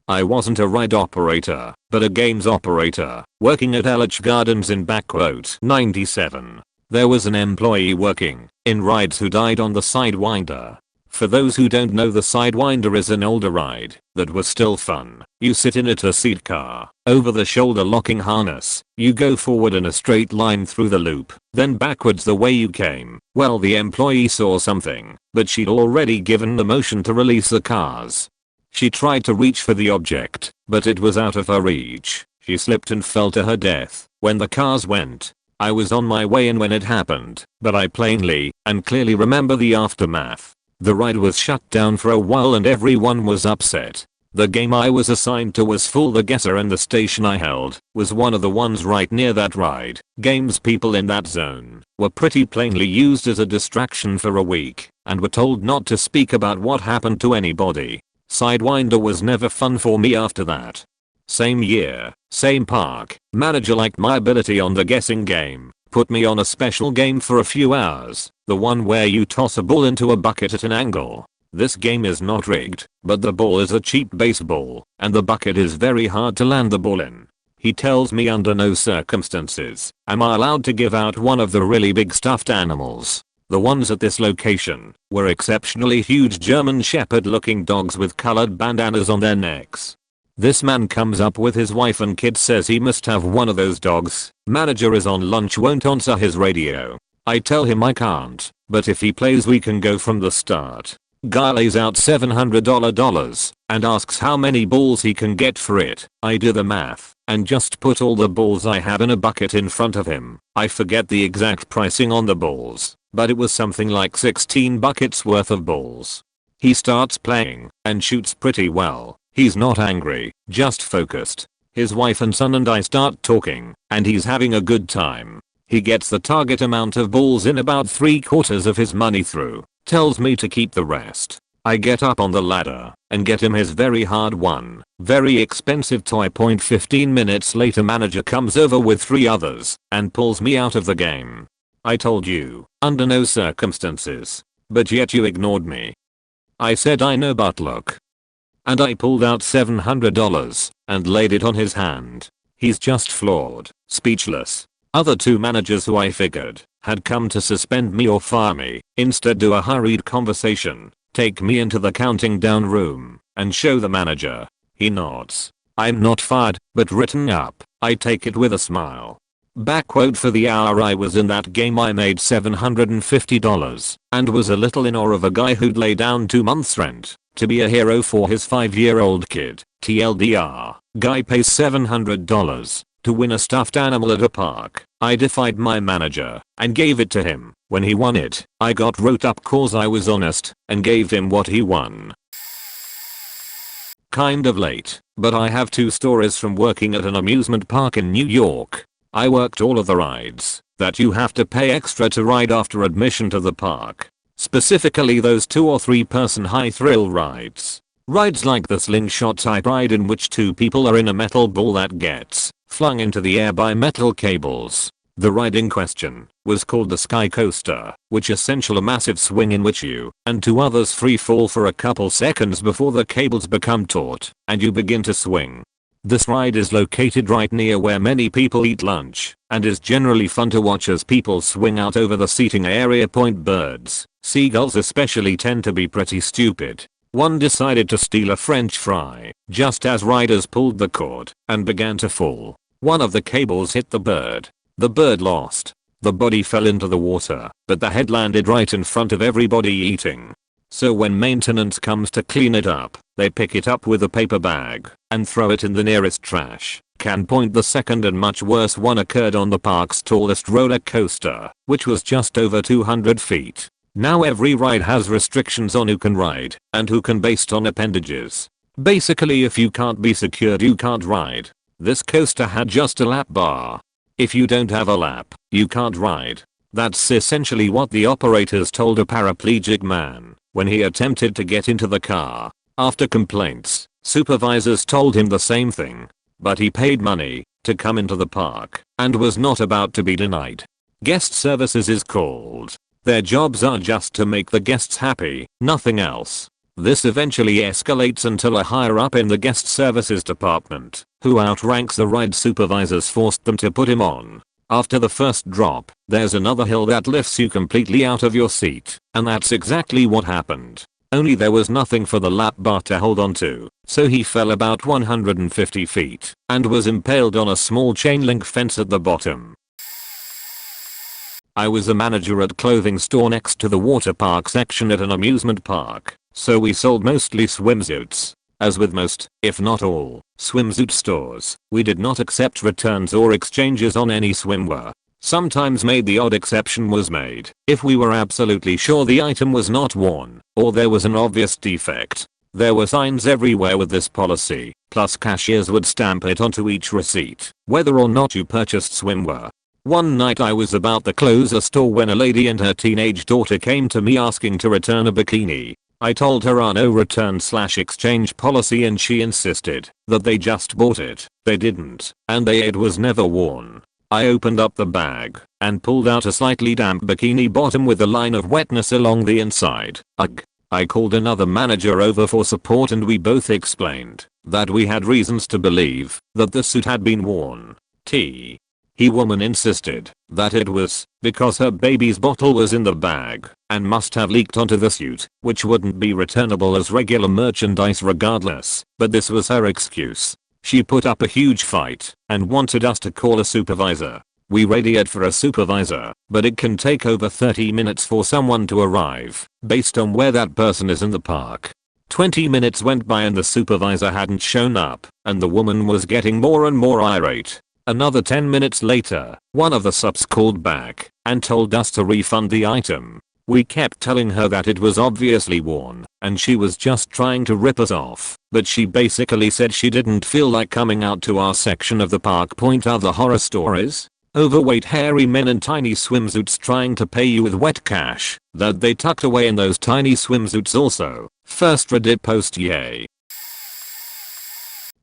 I wasn't a ride operator, but a games operator, working at LH Gardens in _ 97. There was an employee working in rides who died on the Sidewinder. For those who don't know, the Sidewinder is an older ride that was still fun. You sit in it, a seat car, over the shoulder locking harness. You go forward in a straight line through the loop, then backwards the way you came. Well, the employee saw something, but she'd already given the motion to release the cars. She tried to reach for the object, but it was out of her reach. She slipped and fell to her death when the cars went. I was on my way in when it happened, but I plainly and clearly remember the aftermath. The ride was shut down for a while and everyone was upset. The game I was assigned to was Fool the Guesser, and the station I held was one of the ones right near that ride. Games people in that zone were pretty plainly used as a distraction for a week and were told not to speak about what happened to anybody. Sidewinder was never fun for me after that. Same year, same park, manager liked my ability on the guessing game, put me on a special game for a few hours, the one where you toss a ball into a bucket at an angle. This game is not rigged, but the ball is a cheap baseball, and the bucket is very hard to land the ball in. He tells me under no circumstances am I allowed to give out one of the really big stuffed animals. The ones at this location were exceptionally huge German Shepherd looking dogs with colored bandanas on their necks. This man comes up with his wife and kid, says he must have one of those dogs. Manager is on lunch, won't answer his radio. I tell him I can't, but if he plays we can go from the start. Guy lays out $700 and asks how many balls he can get for it. I do the math and just put all the balls I have in a bucket in front of him. I forget the exact pricing on the balls, but it was something like 16 buckets worth of balls. He starts playing and shoots pretty well. He's not angry, just focused. His wife and son and I start talking, and he's having a good time. He gets the target amount of balls in about 3/4 of his money through, tells me to keep the rest. I get up on the ladder and get him his very hard won, very expensive toy. 15 minutes later manager comes over with 3 others and pulls me out of the game. I told you, under no circumstances, but yet you ignored me. I said I know, but look. And I pulled out $700 and laid it on his hand. He's just floored, speechless. Other 2 managers who I figured had come to suspend me or fire me instead do a hurried conversation, take me into the counting down room, and show the manager. He nods. I'm not fired, but written up. I take it with a smile. Back quote: for the hour I was in that game I made $750 and was a little in awe of a guy who'd lay down 2 months rent to be a hero for his 5-year-old kid. TLDR, guy pays $700 to win a stuffed animal at a park. I defied my manager and gave it to him. When he won it, I got wrote up cause I was honest and gave him what he won. Kind of late, but I have 2 stories from working at an amusement park in New York. I worked all of the rides that you have to pay extra to ride after admission to the park. Specifically those 2 or 3 person high thrill rides. Rides like the slingshot type ride in which 2 people are in a metal ball that gets flung into the air by metal cables. The ride in question was called the Sky Coaster, which essentially a massive swing in which you and 2 others free fall for a couple seconds before the cables become taut and you begin to swing. This ride is located right near where many people eat lunch and is generally fun to watch as people swing out over the seating area. Birds, seagulls especially, tend to be pretty stupid. One decided to steal a French fry just as riders pulled the cord and began to fall. One of the cables hit the bird. The bird lost. The body fell into the water, but the head landed right in front of everybody eating. So when maintenance comes to clean it up, they pick it up with a paper bag and throw it in the nearest trash can. The second and much worse one occurred on the park's tallest roller coaster, which was just over 200 feet. Now every ride has restrictions on who can ride and who can based on appendages. Basically if you can't be secured you can't ride. This coaster had just a lap bar. If you don't have a lap, you can't ride. That's essentially what the operators told a paraplegic man when he attempted to get into the car. After complaints, supervisors told him the same thing. But he paid money to come into the park and was not about to be denied. Guest services is called. Their jobs are just to make the guests happy, nothing else. This eventually escalates until a higher up in the guest services department, who outranks the ride supervisors, forced them to put him on. After the first drop, there's another hill that lifts you completely out of your seat, and that's exactly what happened. Only there was nothing for the lap bar to hold on to, so he fell about 150 feet and was impaled on a small chain link fence at the bottom. I was a manager at clothing store next to the water park section at an amusement park, so we sold mostly swimsuits. As with most, if not all, swimsuit stores, we did not accept returns or exchanges on any swimwear. Sometimes the odd exception was made if we were absolutely sure the item was not worn or there was an obvious defect. There were signs everywhere with this policy, plus cashiers would stamp it onto each receipt, whether or not you purchased swimwear. One night I was about to close a store when a lady and her teenage daughter came to me asking to return a bikini. I told her our no return/exchange policy and she insisted that they just bought it. They didn't, and it was never worn. I opened up the bag and pulled out a slightly damp bikini bottom with a line of wetness along the inside. Ugh. I called another manager over for support and we both explained that we had reasons to believe that the suit had been worn. Woman insisted that it was because her baby's bottle was in the bag and must have leaked onto the suit, which wouldn't be returnable as regular merchandise regardless, but this was her excuse. She put up a huge fight and wanted us to call a supervisor. We radioed for a supervisor, but it can take over 30 minutes for someone to arrive, based on where that person is in the park. 20 minutes went by and the supervisor hadn't shown up, and the woman was getting more and more irate. Another 10 minutes later, one of the subs called back and told us to refund the item. We kept telling her that it was obviously worn, and she was just trying to rip us off, but she basically said she didn't feel like coming out to our section of the park. Other horror stories? Overweight hairy men in tiny swimsuits trying to pay you with wet cash that they tucked away in those tiny swimsuits also. First Reddit post yay.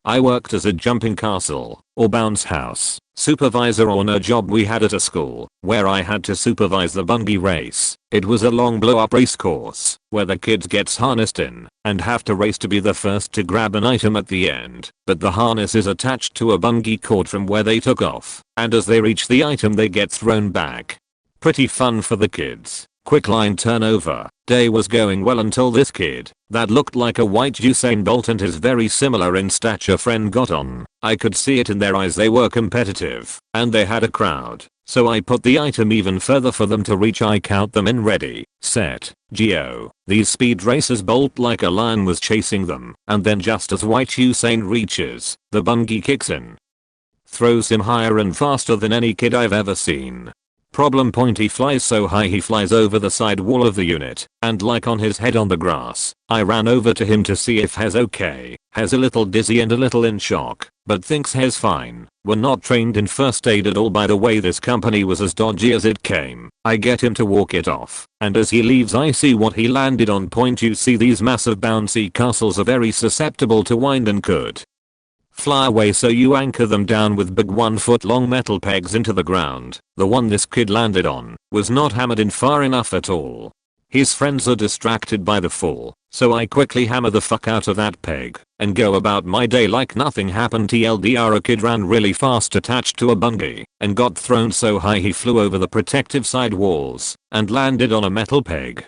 I worked as a jumping castle or bounce house supervisor on a job we had at a school where I had to supervise the bungee race. It was a long blow up race course where the kids gets harnessed in and have to race to be the first to grab an item at the end, but the harness is attached to a bungee cord from where they took off, and as they reach the item they get thrown back. Pretty fun for the kids. Quick line turnover. Day was going well until this kid that looked like a white Usain Bolt and his very similar in stature friend got on. I could see it in their eyes, they were competitive and they had a crowd. So I put the item even further for them to reach. I count them in ready, set, go. These speed racers bolt like a lion was chasing them, and then just as white Usain reaches, the bungee kicks in. Throws him higher and faster than any kid I've ever seen. Problem point, he flies so high he flies over the side wall of the unit and like on his head on the grass. I ran over to him to see if Hez okay. Hez a little dizzy and a little in shock, but thinks Hez fine. We're not trained in first aid at all, by the way. This company was as dodgy as it came. I get him to walk it off, and as he leaves I see what he landed on. Point, you see these massive bouncy castles are very susceptible to wind and could fly away, so you anchor them down with big 1-foot long metal pegs into the ground. The one this kid landed on was not hammered in far enough at all. His friends are distracted by the fall, so I quickly hammer the fuck out of that peg and go about my day like nothing happened. TLDR, a kid ran really fast attached to a bungee and got thrown so high he flew over the protective side walls and landed on a metal peg.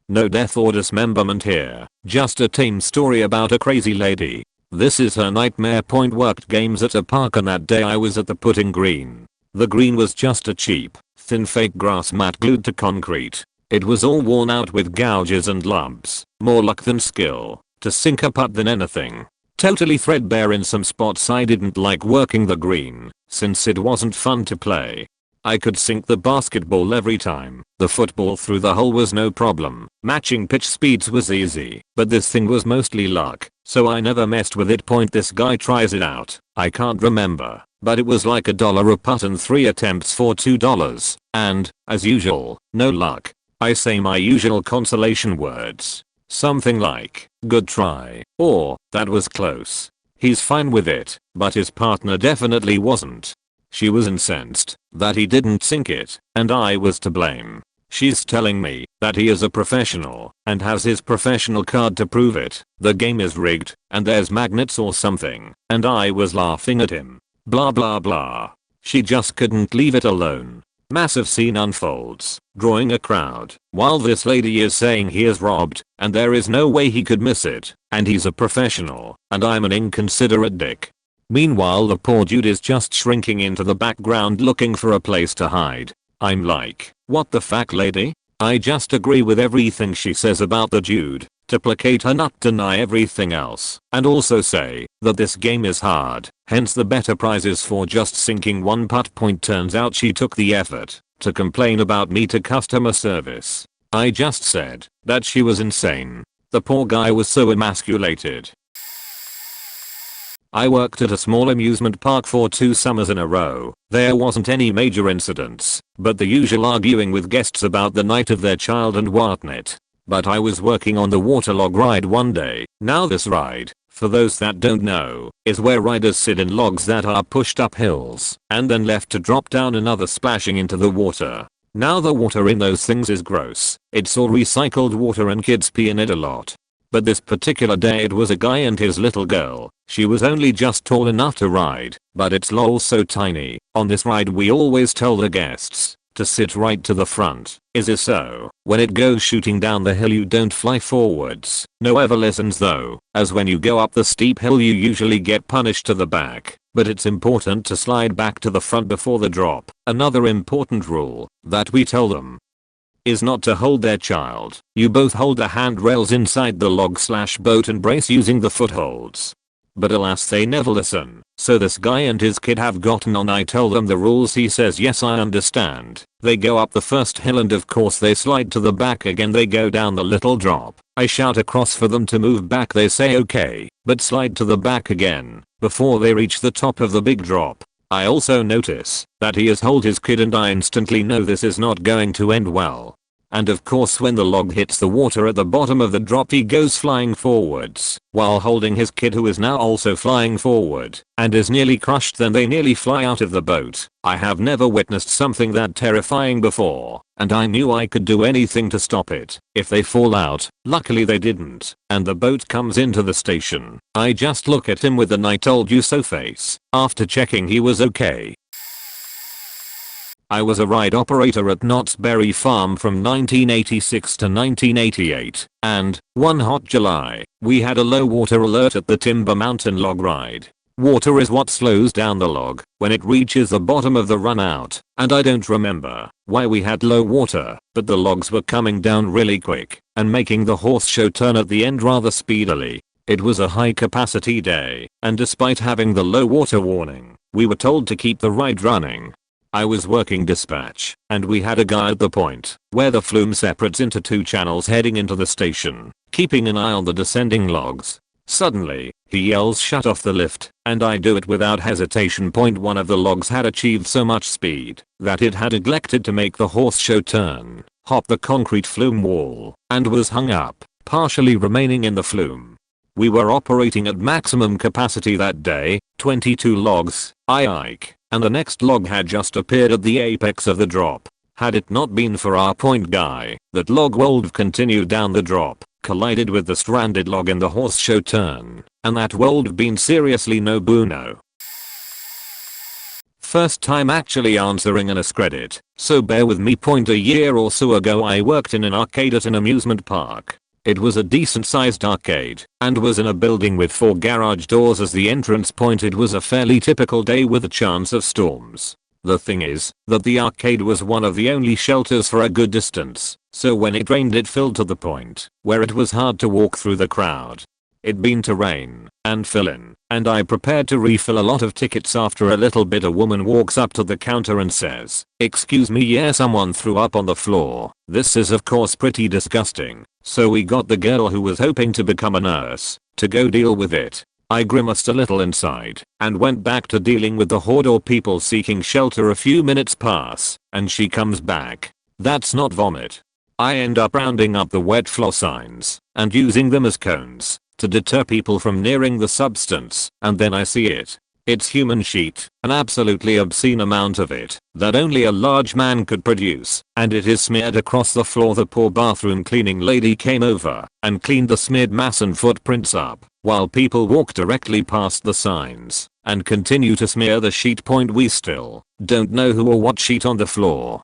No death or dismemberment here, just a tame story about a crazy lady. This is her nightmare. Point, worked games at a park and that day I was at the putting green. The green was just a cheap, thin fake grass mat glued to concrete. It was all worn out with gouges and lumps, more luck than skill, to sink a putt than anything. Totally threadbare in some spots. I didn't like working the green, since it wasn't fun to play. I could sink the basketball every time. The football through the hole was no problem. Matching pitch speeds was easy, but this thing was mostly luck, so I never messed with it. Point, this guy tries it out. I can't remember, but it was like $1 a putt and 3 attempts for $2. And, as usual, no luck. I say my usual consolation words. Something like, good try, or, that was close. He's fine with it, but his partner definitely wasn't. She was incensed that he didn't sink it, and I was to blame. She's telling me that he is a professional and has his professional card to prove it. The game is rigged and there's magnets or something, and I was laughing at him. Blah blah blah. She just couldn't leave it alone. Massive scene unfolds, drawing a crowd, while this lady is saying he is robbed and there is no way he could miss it, and he's a professional and I'm an inconsiderate dick. Meanwhile the poor dude is just shrinking into the background looking for a place to hide. I'm like, what the fuck, lady? I just agree with everything she says about the dude, to placate her, not deny everything else, and also say that this game is hard, hence the better prizes for just sinking one putt. Point, turns out she took the effort to complain about me to customer service. I just said that she was insane. The poor guy was so emasculated. I worked at a small amusement park for 2 summers in a row. There wasn't any major incidents, but the usual arguing with guests about the night of their child and whatnot. But I was working on the water log ride one day. Now this ride, for those that don't know, is where riders sit in logs that are pushed up hills and then left to drop down another splashing into the water. Now the water in those things is gross. It's all recycled water and kids pee in it a lot. But this particular day it was a guy and his little girl. She was only just tall enough to ride, but it's lol so tiny. On this ride we always tell the guests to sit right to the front. Is it so? When it goes shooting down the hill you don't fly forwards. No ever listens though, as when you go up the steep hill you usually get punished to the back. But it's important to slide back to the front before the drop. Another important rule that we tell them is not to hold their child. You both hold the handrails inside the log/boat and brace using the footholds. But alas they never listen. So this guy and his kid have gotten on. I tell them the rules. He says yes I understand. They go up the first hill and of course they slide to the back again. They go down the little drop. I shout across for them to move back. They say okay, but slide to the back again before they reach the top of the big drop. I also notice that he has hold his kid and I instantly know this is not going to end well. And of course when the log hits the water at the bottom of the drop he goes flying forwards while holding his kid who is now also flying forward and is nearly crushed. Then they nearly fly out of the boat. I have never witnessed something that terrifying before and I knew I could do anything to stop it if they fall out. Luckily they didn't and the boat comes into the station. I just look at him with an I told you so face after checking he was okay. I was a ride operator at Knott's Berry Farm from 1986 to 1988, and, one hot July, we had a low water alert at the Timber Mountain log ride. Water is what slows down the log when it reaches the bottom of the run out, and I don't remember why we had low water, but the logs were coming down really quick and making the horse show turn at the end rather speedily. It was a high capacity day, and despite having the low water warning, we were told to keep the ride running. I was working dispatch, and we had a guy at the point where the flume separates into two channels heading into the station, keeping an eye on the descending logs. Suddenly, he yells shut off the lift, and I do it without hesitation. One of the logs had achieved so much speed that it had neglected to make the horse show turn, hop the concrete flume wall, and was hung up, partially remaining in the flume. We were operating at maximum capacity that day, 22 logs, and the next log had just appeared at the apex of the drop. Had it not been for our point guy, that log would have continued down the drop, collided with the stranded log in the horse show turn, and that would have been seriously no bueno. First time actually answering an Ask credit, so bear with me. A year or so ago I worked in an arcade at an amusement park. It was a decent sized arcade and was in a building with 4 garage doors as the entrance point. It was a fairly typical day with a chance of storms. The thing is that the arcade was one of the only shelters for a good distance, so when it rained it filled to the point where it was hard to walk through the crowd. It began to rain and fill in, and I prepared to refill a lot of tickets. After a little bit a woman walks up to the counter and says, "Excuse me, yeah, someone threw up on the floor." This is of course pretty disgusting, so we got the girl who was hoping to become a nurse to go deal with it. I grimaced a little inside and went back to dealing with the horde or people seeking shelter. A few minutes pass and she comes back. That's not vomit. I end up rounding up the wet floor signs and using them as cones to deter people from nearing the substance, and then I see it. It's human sheet, an absolutely obscene amount of it that only a large man could produce, and it is smeared across the floor. The poor bathroom cleaning lady came over and cleaned the smeared mass and footprints up, while people walk directly past the signs and continue to smear the sheet. We still don't know who or what sheet on the floor.